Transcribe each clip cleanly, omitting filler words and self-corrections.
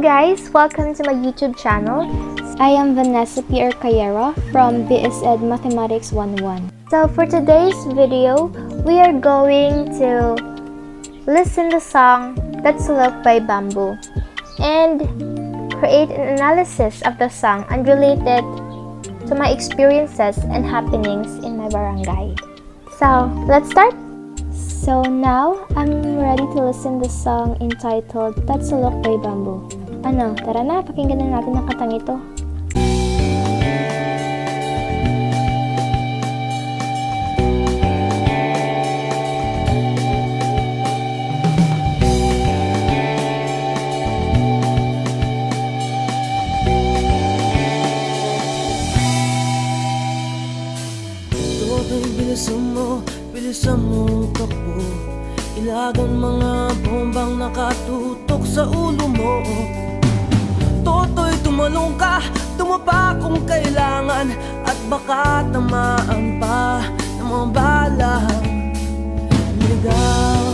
guys! Welcome to my YouTube channel. I am Vanessa P. Cayero from BSED Mathematics 101. So for today's video, we are going to listen the song Tatsulok by Bamboo and create an analysis of the song and relate it to my experiences and happenings in my barangay. So let's start! So now, I'm ready to listen the song entitled Tatsulok by Bamboo. Ano, tara na, pakinggan na natin ang katang ito. Toto'y bilisan mo takbo. Ilagan mga bombang nakatutok sa ulo mo. Toto'y tumalong ka, tumapa kung kailangan, at baka tamaan pa ng mga balang ligaw.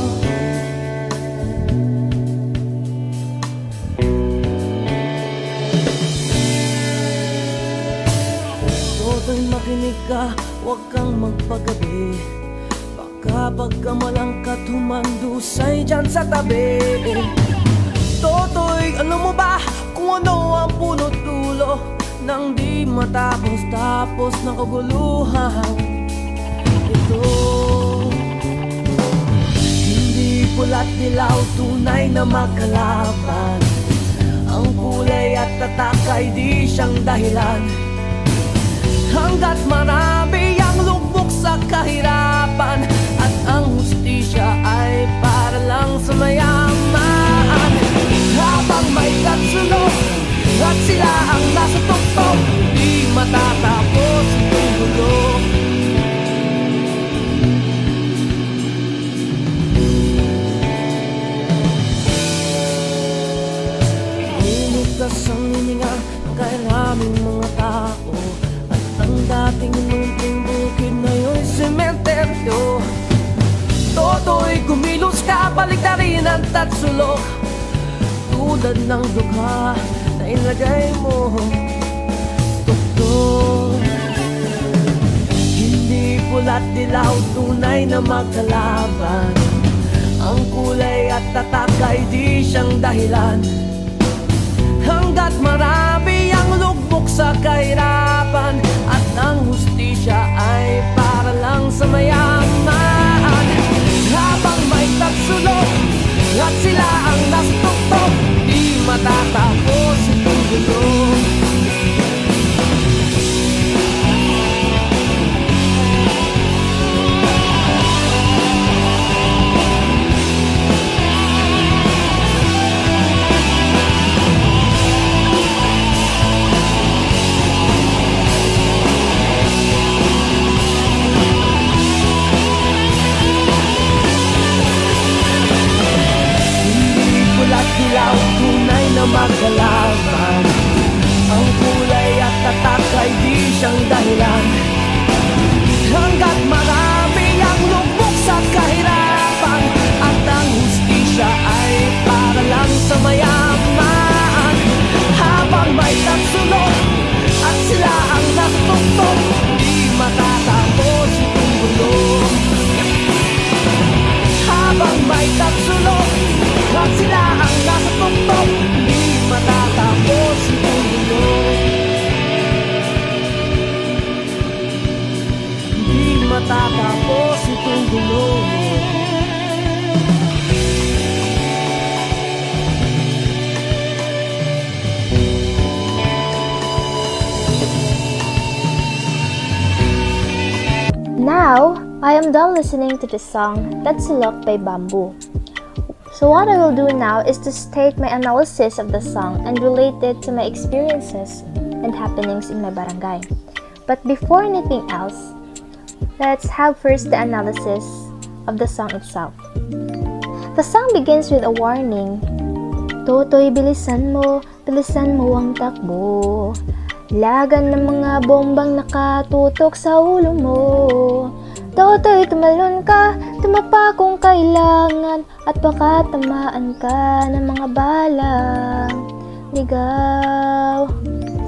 Toto'y makinig ka, huwag kang magpagabi. Baka pagkamalangkat humandusay dyan sa tabi. Toto'y alam mo ba kung ano ang punot dulo nang di matapos-tapos ng kaguluhan ito? Hindi pula't dilaw, tunay na magkalaban. Ang kulay at tatak ay di siyang dahilan. Hanggat marami ang lugmok sa kahirapan, at ang hustisya ay para lang sa mayaman. Habang may tatsulok at sila ang nasa tuktok, di matatapos itong gulo. Inugas ang hininga ng kairaming mga tao, at ang dating munting bukid na yun sementeryo. Toto'y kumilos ka, balik na rin ang tatsulok, tulad ng dugha na ilagay mo tuktok. Hindi pula't dilaw, tunay na magkalaban. Ang kulay at tatak ay di siyang dahilan. Hanggat marami ang lugmok sa kahirapan, at ang hustisya ay para lang sa mayaman. Habang may tatsulok at sila ang nasa tuktok, di matatapos itong gulo. Dilaw, tunay na magkalaban. Ang kulay at tatak ay di siyang dahilan. Hanggat marami ang lugmok sa kahirapan, at ang hustisya ay para lang sa mayaman. Habang may tatsulok at sila ang natutoktok, di matatapos itong gulo. Habang may tatsulok at sila ang nasa tuktok, di matatapos itong gulo. Di matatapos itong gulo. Now, I am done listening to the song Tatsulok by Bamboo. So what I will do now is to state my analysis of the song and relate it to my experiences and happenings in my barangay. But before anything else, let's have first the analysis of the song itself. The song begins with a warning. Toto'y bilisan mo ang takbo. Lagan ng mga bombang nakatutok sa ulo mo. Toto'y tumalon ka, tumapa kung kailangan, at baka tamaan ka ng mga bala sumigaw.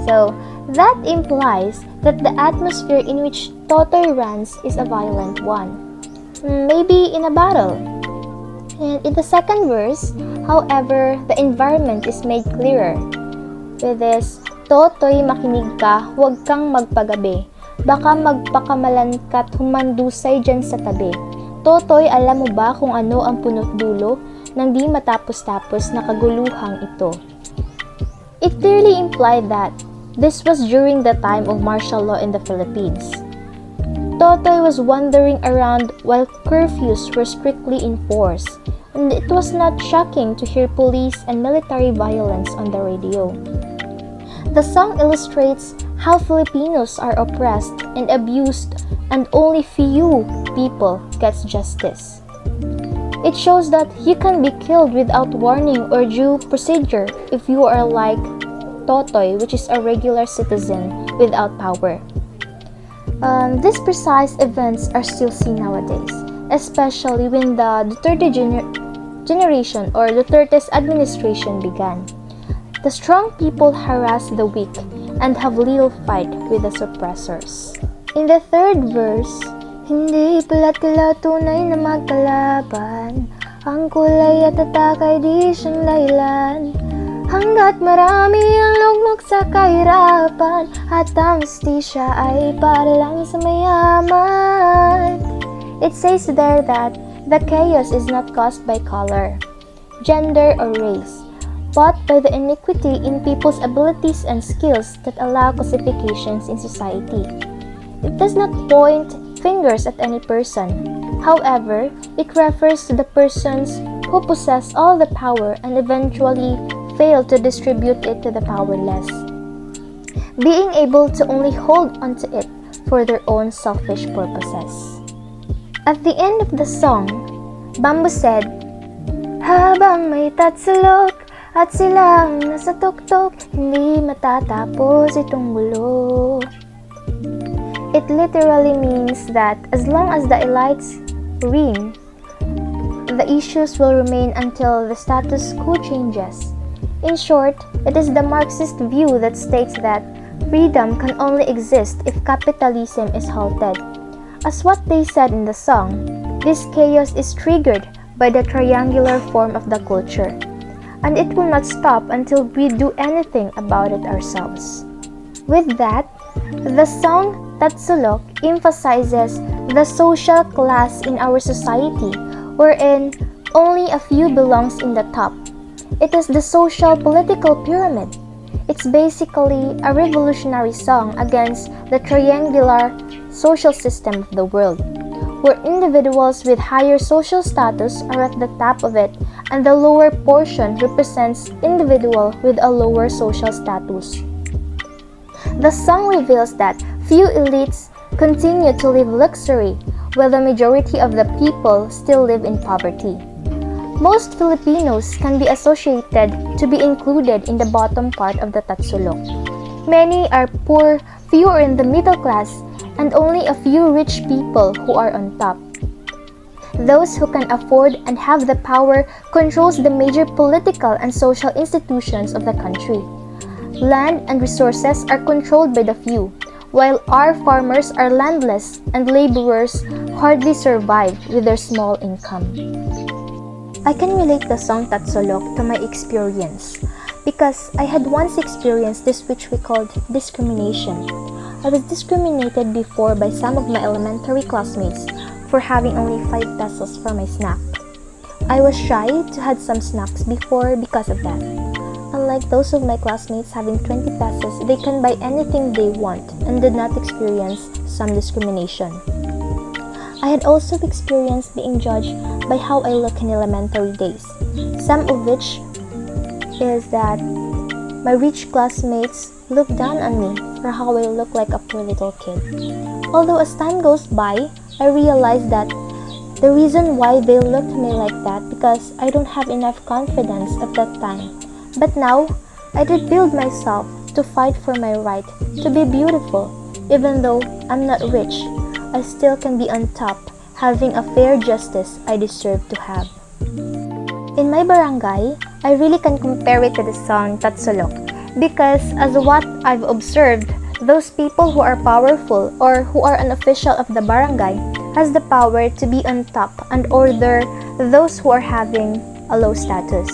So, that implies that the atmosphere in which Totoy runs is a violent one. Maybe in a battle. And in the second verse, however, the environment is made clearer. With this, Totoy, makinig ka, huwag kang magpagabi. Baka magpakamalan ka't humandusay dyan sa tabi. Totoy, alam mo ba kung ano ang punot dulo ng di matapos-tapos na kaguluhang ito? It clearly implied that this was during the time of martial law in the Philippines. Totoy was wandering around while curfews were strictly enforced, and it was not shocking to hear police and military violence on the radio. The song illustrates how Filipinos are oppressed and abused and only few people gets justice. It shows that you can be killed without warning or due procedure if you are like Totoy, which is a regular citizen without power. These precise events are still seen nowadays, especially when the Duterte generation or Duterte's administration began. The strong people harass the weak and have little fight with the suppressors. In the third verse, hindi pala't kila tunay na magkalaban, ang kulay at tatak ay di siyang dahilan. Hanggat marami ang lugmok sa kahirapan, at ang justisya ay para lang sa mayaman. It says there that the chaos is not caused by color, gender, or race, but by the iniquity in people's abilities and skills that allow classifications in society. It does not point fingers at any person. However, it refers to the persons who possess all the power and eventually fail to distribute it to the powerless, being able to only hold onto it for their own selfish purposes. At the end of the song, Bamboo said, habang may tatsulok at silang nasa tuktok, hindi matatapos itong gulo. It literally means that as long as the elites reign, the issues will remain until the status quo changes. In short, it is the Marxist view that states that freedom can only exist if capitalism is halted. As what they said in the song, this chaos is triggered by the triangular form of the culture, and it will not stop until we do anything about it ourselves. With that, the song Tatsulok emphasizes the social class in our society, wherein only a few belongs in the top. It is the social political pyramid. It's basically a revolutionary song against the triangular social system of the world, where individuals with higher social status are at the top of it, and the lower portion represents individual with a lower social status. The song reveals that few elites continue to live luxury, while the majority of the people still live in poverty. Most Filipinos can be associated to be included in the bottom part of the Tatsulok. Many are poor, few are in the middle class, and only a few rich people who are on top. Those who can afford and have the power controls the major political and social institutions of the country. Land and resources are controlled by the few, while our farmers are landless and laborers hardly survive with their small income. I can relate the song Tatsulok to my experience because I had once experienced this which we called discrimination. I was discriminated before by some of my elementary classmates for having only 5 pesos for my snack. I was shy to have some snacks before because of that. Unlike those of my classmates having 20 pesos, they can buy anything they want and did not experience some discrimination. I had also experienced being judged by how I look in elementary days, some of which is that my rich classmates look down on me for how I look like a poor little kid. Although as time goes by, I realized that the reason why they looked at me like that because I don't have enough confidence at that time. But now, I did build myself to fight for my right to be beautiful. Even though I'm not rich, I still can be on top, having a fair justice I deserve to have. In my barangay, I really can compare it to the song Tatsulok because as what I've observed, those people who are powerful or who are an official of the barangay has the power to be on top and order those who are having a low status.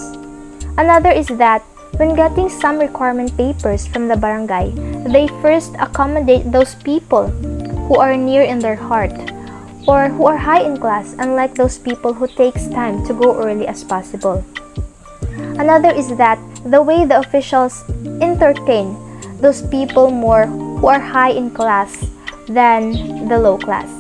Another is that when getting some requirement papers from the barangay, they first accommodate those people who are near in their heart or who are high in class, unlike those people who takes time to go early as possible. Another is that the way the officials entertain those people more who are high in class than the low class.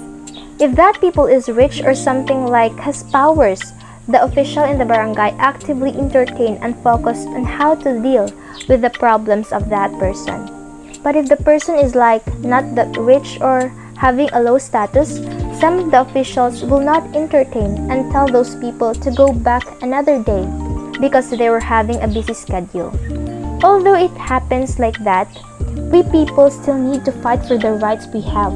If that people is rich or something like has powers, the official in the barangay actively entertain and focus on how to deal with the problems of that person. But if the person is like not that rich or having a low status, some of the officials will not entertain and tell those people to go back another day because they were having a busy schedule. Although it happens like that, we people still need to fight for the rights we have.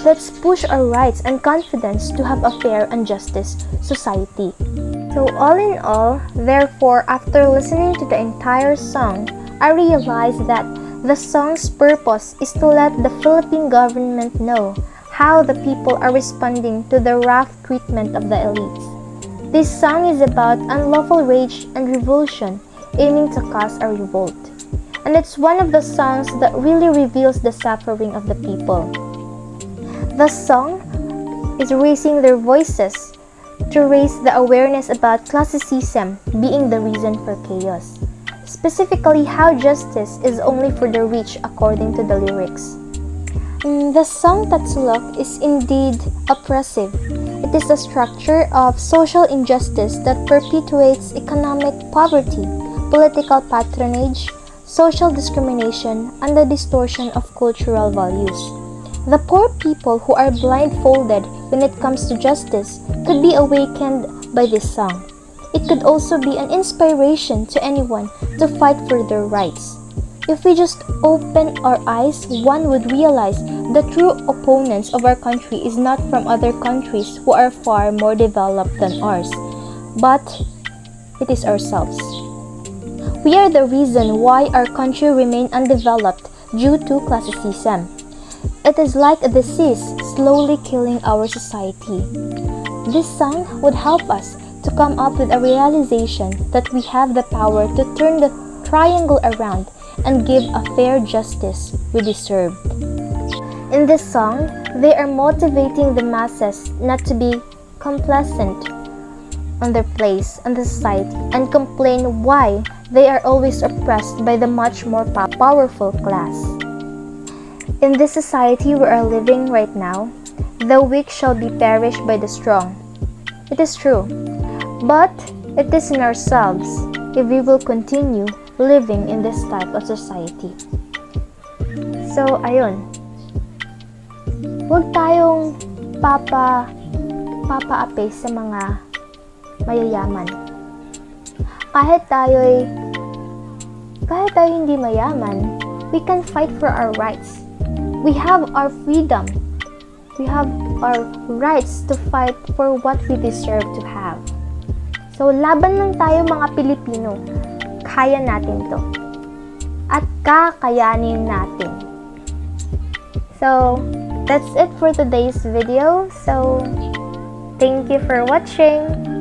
Let's push our rights and confidence to have a fair and justice society. So all in all, therefore, after listening to the entire song, I realized that the song's purpose is to let the Philippine government know how the people are responding to the rough treatment of the elites. This song is about unlawful rage and revulsion aiming to cause a revolt. And it's one of the songs that really reveals the suffering of the people. The song is raising their voices to raise the awareness about classicism being the reason for chaos. Specifically, how justice is only for the rich according to the lyrics. The song Tatsulok is indeed oppressive. It is the structure of social injustice that perpetuates economic poverty, political patronage, social discrimination, and the distortion of cultural values. The poor people who are blindfolded when it comes to justice could be awakened by this song. It could also be an inspiration to anyone to fight for their rights. If we just open our eyes, one would realize the true opponents of our country is not from other countries who are far more developed than ours, but it is ourselves. We are the reason why our country remains undeveloped due to classicism. It is like a disease slowly killing our society. This song would help us to come up with a realization that we have the power to turn the triangle around and give a fair justice we deserve. In this song, they are motivating the masses not to be complacent on their place in the society and complain why they are always oppressed by the much more powerful class. In this society we are living right now, the weak shall be perished by the strong. It is true, but it is in ourselves if we will continue living in this type of society. So, ayun. Huwag tayong papaapi sa mga mayayaman. Kahit tayo hindi mayaman, we can fight for our rights. We have our freedom. We have our rights to fight for what we deserve to have. So, laban lang tayo mga Pilipino. Kaya natin to. At kakayanin natin. So, that's it for today's video. So, thank you for watching.